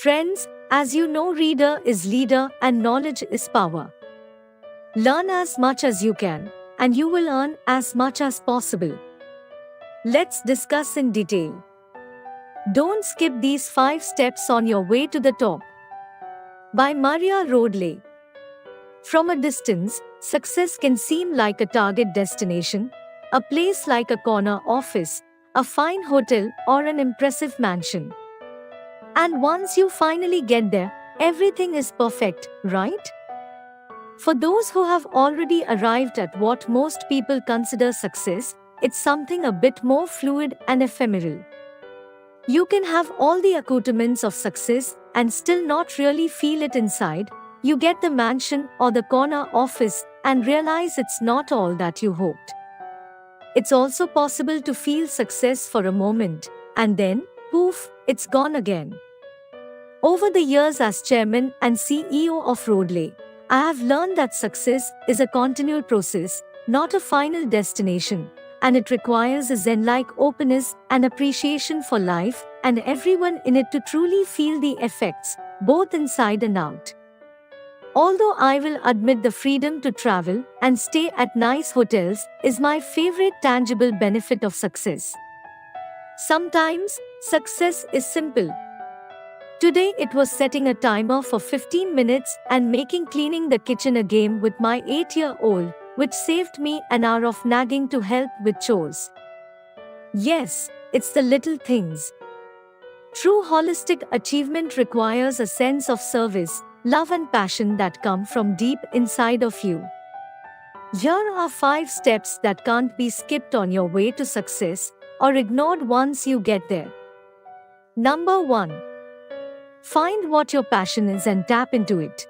Friends, as you know, reader is leader and knowledge is power. Learn as much as you can, and you will earn as much as possible. Let's discuss in detail. Don't skip these 5 steps on your way to the top. By Maria Rodley. From a distance, success can seem like a target destination, a place like a corner office, a fine hotel, or an impressive mansion. And once you finally get there, everything is perfect, right? For those who have already arrived at what most people consider success, it's something a bit more fluid and ephemeral. You can have all the accoutrements of success and still not really feel it inside. You get the mansion or the corner office and realize it's not all that you hoped. It's also possible to feel success for a moment, and then, poof, it's gone again. Over the years as chairman and CEO of Rodley, I have learned that success is a continual process, not a final destination, and it requires a zen-like openness and appreciation for life and everyone in it to truly feel the effects, both inside and out. Although I will admit the freedom to travel and stay at nice hotels is my favorite tangible benefit of success. Sometimes, success is simple. Today it was setting a timer for 15 minutes and making cleaning the kitchen a game with my 8-year-old, which saved me an hour of nagging to help with chores. Yes, it's the little things. True holistic achievement requires a sense of service, love and passion that come from deep inside of you. Here are 5 steps that can't be skipped on your way to success or ignored once you get there. Number 1. Find what your passion is and tap into it.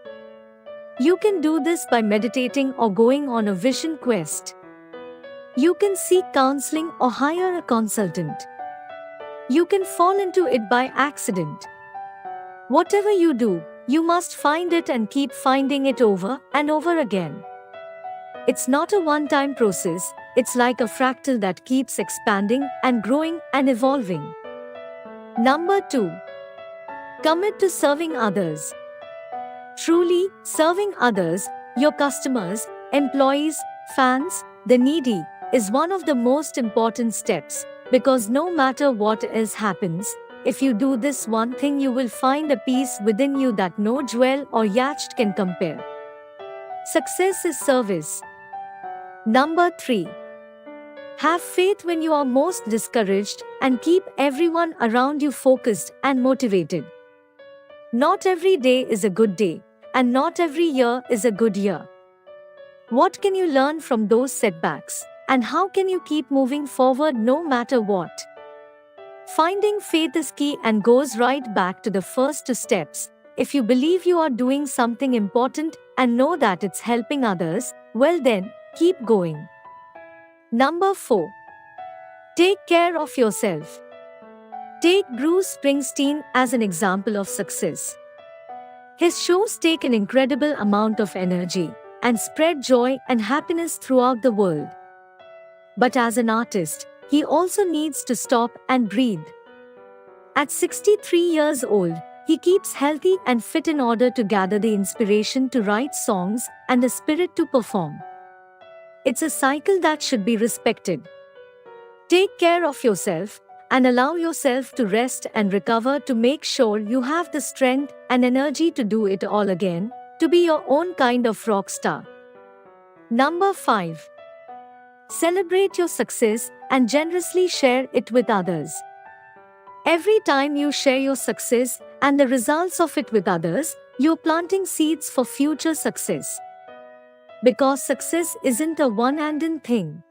You can do this by meditating or going on a vision quest. You can seek counseling or hire a consultant. You can fall into it by accident. Whatever you do, you must find it and keep finding it over and over again. It's not a one-time process, it's like a fractal that keeps expanding and growing and evolving. Number 2. Commit to serving others. Truly, serving others, your customers, employees, fans, the needy, is one of the most important steps, because no matter what else happens, if you do this one thing you will find a peace within you that no jewel or yacht can compare. Success is service. Number 3. Have faith when you are most discouraged and keep everyone around you focused and motivated. Not every day is a good day, and not every year is a good year. What can you learn from those setbacks, and how can you keep moving forward no matter what? Finding faith is key and goes right back to the first 2 steps. If you believe you are doing something important and know that it's helping others, well then, keep going. Number 4. Take care of yourself. Take Bruce Springsteen as an example of success. His shows take an incredible amount of energy and spread joy and happiness throughout the world. But as an artist, he also needs to stop and breathe. At 63 years old, he keeps healthy and fit in order to gather the inspiration to write songs and the spirit to perform. It's a cycle that should be respected. Take care of yourself and allow yourself to rest and recover to make sure you have the strength and energy to do it all again, to be your own kind of rock star. Number 5. Celebrate your success and generously share it with others. Every time you share your success and the results of it with others, you're planting seeds for future success. Because success isn't a one-handed thing.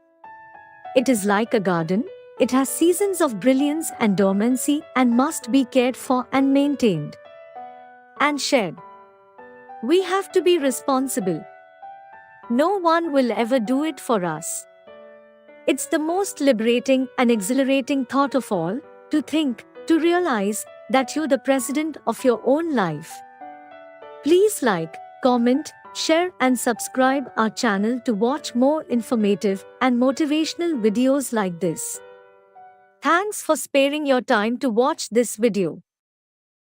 It is like a garden. It has seasons of brilliance and dormancy and must be cared for and maintained. And shared. We have to be responsible. No one will ever do it for us. It's the most liberating and exhilarating thought of all, to think, to realize, that you're the president of your own life. Please like, comment, share and subscribe our channel to watch more informative and motivational videos like this. Thanks for sparing your time to watch this video.